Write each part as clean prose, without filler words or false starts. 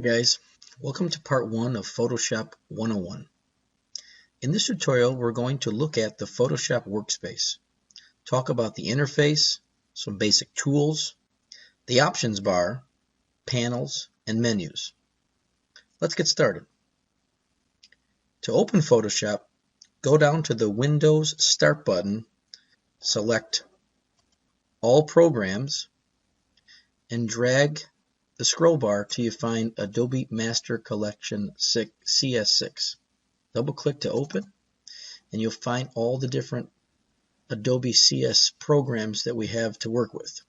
guys, welcome to part 1 of Photoshop 101. In this tutorial we're going to look at the Photoshop workspace, talk about the interface, some basic tools, the options bar, panels, and menus. Let's get started. To open Photoshop, go down to the Windows Start button, select All Programs, and drag the scroll bar till you find Adobe Master Collection CS6. Double click to open and you'll find all the different Adobe CS programs that we have to work with.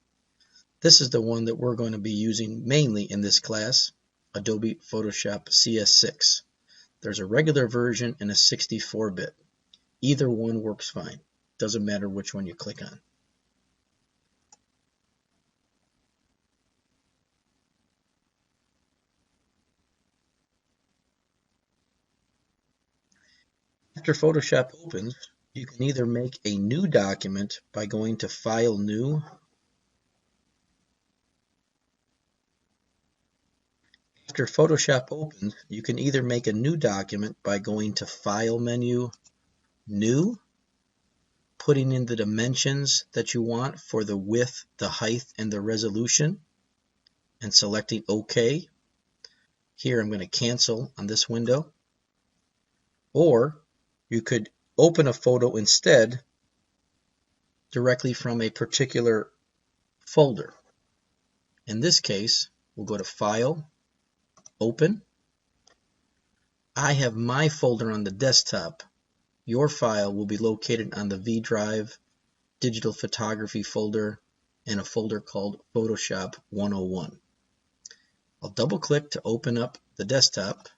This is the one that we're going to be using mainly in this class, Adobe Photoshop CS6. There's a regular version and a 64-bit. Either one works fine. Doesn't matter which one you click on. After Photoshop opens, you can either make a new document by going to File, New. After Photoshop opens, you can either make a new document by going to File menu, New, putting in the dimensions that you want for the width, the height, and the resolution, and selecting OK. Here I'm going to cancel on this window. Or you could open a photo instead directly from a particular folder. In this case, we'll go to File, Open. I have my folder on the desktop. Your file will be located on the V drive, digital photography folder, and a folder called Photoshop 101. I'll double click to open up the desktop,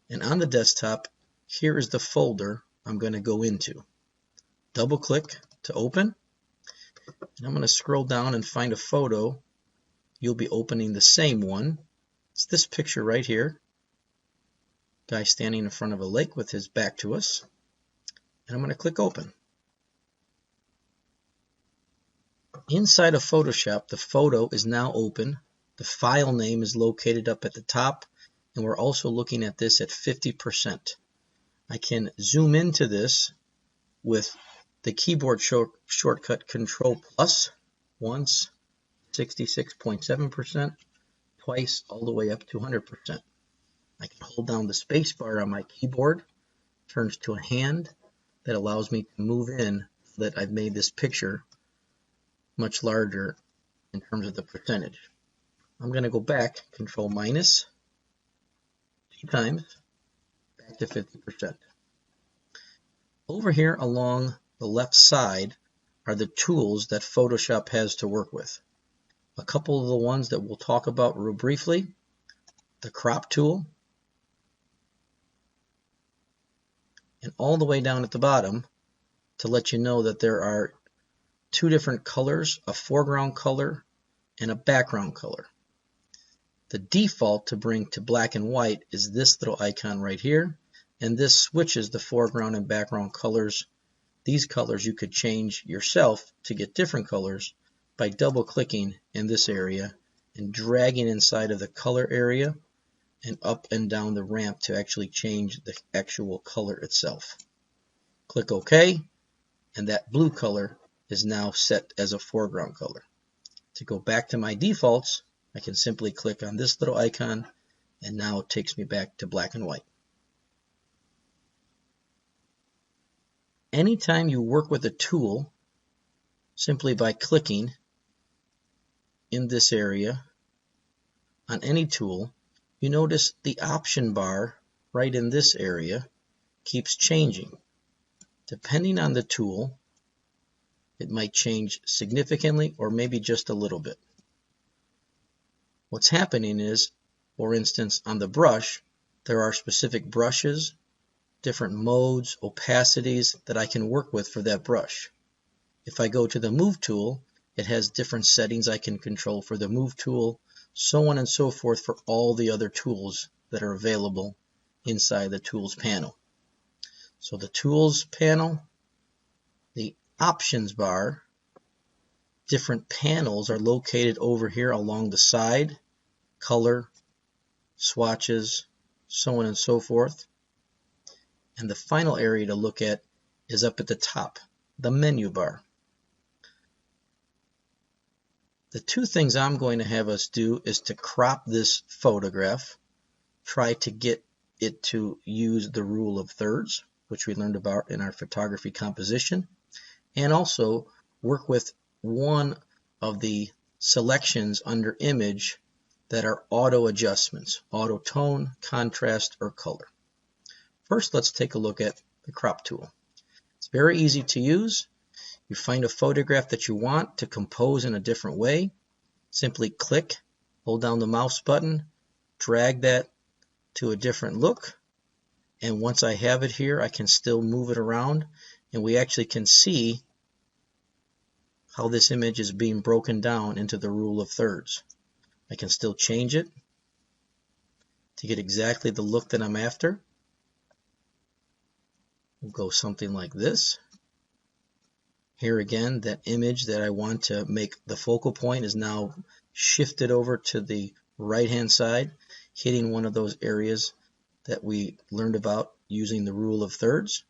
and on the desktop here is the folder I'm going to go into. Double click to open, and I'm going to scroll down and find a photo. You'll be opening the same one. It's this picture right here. Guy standing in front of a lake with his back to us. And I'm going to click open. Inside of Photoshop, the photo is now open. The file name is located up at the top, and we're also looking at this at 50%. I can zoom into this with the keyboard shortcut Control Plus, once 66.7%, twice all the way up to 100%. I can hold down the space bar on my keyboard, turns to a hand that allows me to move in so that I've made this picture much larger in terms of the percentage. I'm going to go back, Control minus, 2 times, back to 50%. Over here along the left side are the tools that Photoshop has to work with. A couple of the ones that we'll talk about real briefly: the crop tool, and all the way down at the bottom to let you know that there are 2 different colors, a foreground color and a background color. The default to bring to black and white is this little icon right here, and this switches the foreground and background colors. These colors you could change yourself to get different colors by double clicking in this area and dragging inside of the color area and up and down the ramp to actually change the actual color itself. Click OK, and that blue color is now set as a foreground color. To go back to my defaults, I can simply click on this little icon, and now it takes me back to black and white. Anytime you work with a tool, simply by clicking in this area on any tool, you notice the option bar right in this area keeps changing. Depending on the tool, it might change significantly or maybe just a little bit. What's happening is, for instance, on the brush, there are specific brushes, different modes, opacities that I can work with for that brush. If I go to the Move tool, it has different settings I can control for the Move tool, so on and so forth for all the other tools that are available inside the Tools panel. So the Tools panel, the Options bar, different panels are located over here along the side: color, swatches, so on and so forth. And the final area to look at is up at the top, the menu bar. The two things I'm going to have us do is to crop this photograph, try to get it to use the rule of thirds, which we learned about in our photography composition, and also work with one of the selections under image that are auto adjustments, auto tone, contrast, or color. First, let's take a look at the crop tool. It's very easy to use. You find a photograph that you want to compose in a different way. Simply click, hold down the mouse button, drag that to a different look, and once I have it here, I can still move it around, and we actually can see how this image is being broken down into the rule of thirds. I can still change it to get exactly the look that I'm after. We'll go something like this. Here again, that image that I want to make the focal point is now shifted over to the right hand side, hitting one of those areas that we learned about using the rule of thirds.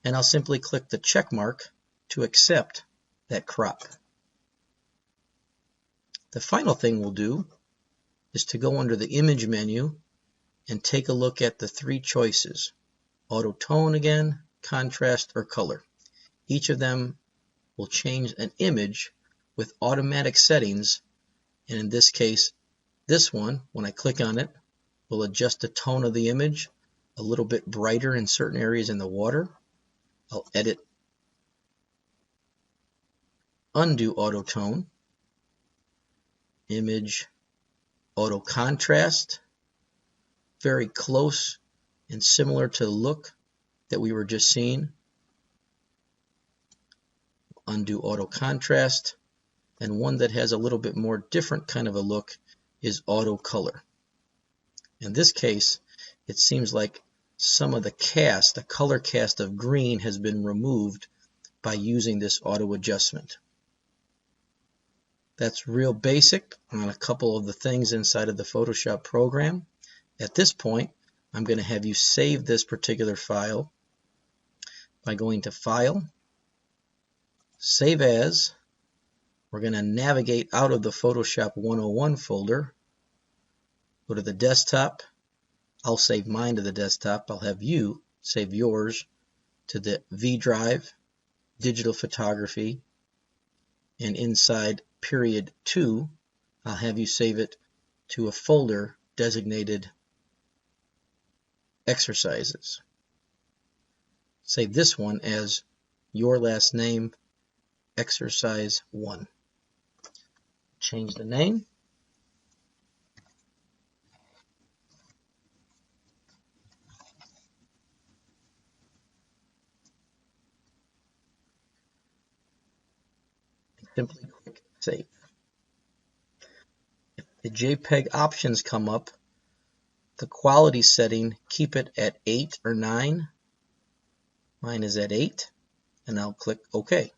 And I'll simply click the check mark to accept that crop. The final thing we'll do is to go under the image menu and take a look at the three choices: auto tone again, contrast, or color. Each of them will change an image with automatic settings, and in this case, this one, when I click on it, will adjust the tone of the image a little bit brighter in certain areas in the water. I'll edit, undo auto tone, image auto contrast, very close and similar to the look that we were just seeing. Undo auto contrast, and one that has a little bit more different kind of a look is auto color. In this case, it seems like some of the cast, the color cast of green, has been removed by using this auto adjustment. That's real basic on a couple of the things inside of the Photoshop program. At this point, I'm going to have you save this particular file by going to File, Save As. We're going to navigate out of the Photoshop 101 folder, go to the desktop. I'll save mine to the desktop. I'll have you save yours to the V drive, digital photography, and inside period 2, I'll have you save it to a folder designated exercises. Save this one as your last name, exercise 1. Change the name. Simply click Save. If the JPEG options come up, the quality setting, keep it at 8 or 9. Mine is at 8, and I'll click OK.